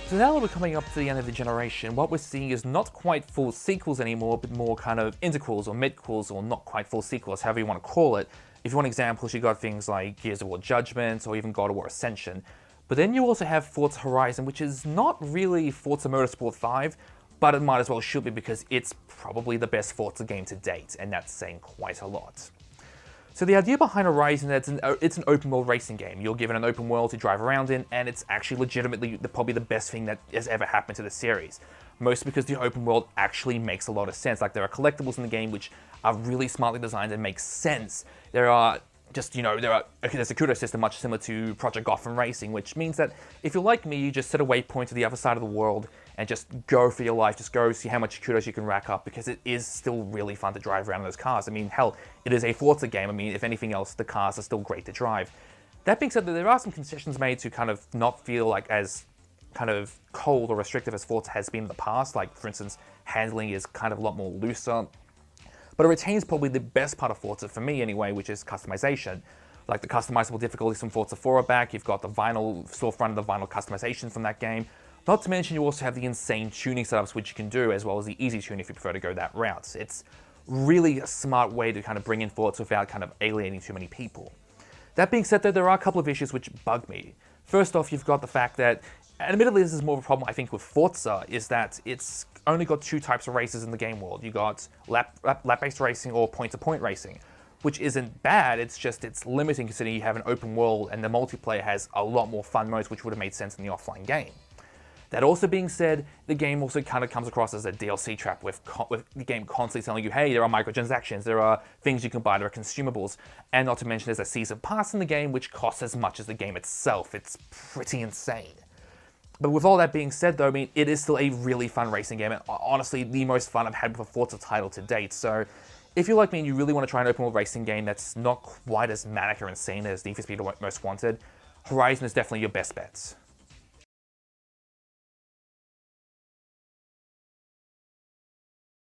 So now that we're coming up to the end of the generation, what we're seeing is not quite full sequels anymore, but more kind of interquels or midquels or not quite full sequels, however you want to call it. If you want examples, you got things like Gears of War Judgment or even God of War Ascension. But then you also have Forza Horizon, which is not really Forza Motorsport 5, but it might as well should be because it's probably the best Forza game to date, and that's saying quite a lot. So the idea behind Horizon is it's an open world racing game. You're given an open world to drive around in, and it's actually legitimately probably the best thing that has ever happened to the series. Mostly because the open world actually makes a lot of sense. Like, there are collectibles in the game which are really smartly designed and make sense. There are just, there's a kudo system much similar to Project Gotham Racing, which means that if you're like me, you just set a waypoint to the other side of the world and just go for your life, just go see how much kudos you can rack up, because it is still really fun to drive around in those cars. I mean, hell, it is a Forza game. I mean, if anything else, the cars are still great to drive. That being said, there are some concessions made to kind of not feel like as kind of cold or restrictive as Forza has been in the past. Like, for instance, handling is kind of a lot more looser. But it retains probably the best part of Forza, for me anyway, which is customization. Like, the customizable difficulties from Forza 4 are back. You've got the vinyl storefront and the vinyl customization from that game. Not to mention, you also have the insane tuning setups which you can do, as well as the easy tune if you prefer to go that route. It's really a smart way to kind of bring in Forza without kind of alienating too many people. That being said, though, there are a couple of issues which bug me. First off, you've got the fact that, and admittedly this is more of a problem I think with Forza, is that it's only got two types of races in the game world. You got lap-based racing or point-to-point racing, which isn't bad, it's just it's limiting considering you have an open world and the multiplayer has a lot more fun modes which would have made sense in the offline game. That also being said, the game also kind of comes across as a DLC trap with the game constantly telling you, hey, there are microtransactions, there are things you can buy, there are consumables, and not to mention there's a season pass in the game which costs as much as the game itself. It's pretty insane. But with all that being said though, I mean, it is still a really fun racing game, and honestly the most fun I've had with a Forza title to date. So if you're like me and you really want to try an open world racing game that's not quite as manic or insane as Need for Speed or Most Wanted, Horizon is definitely your best bet.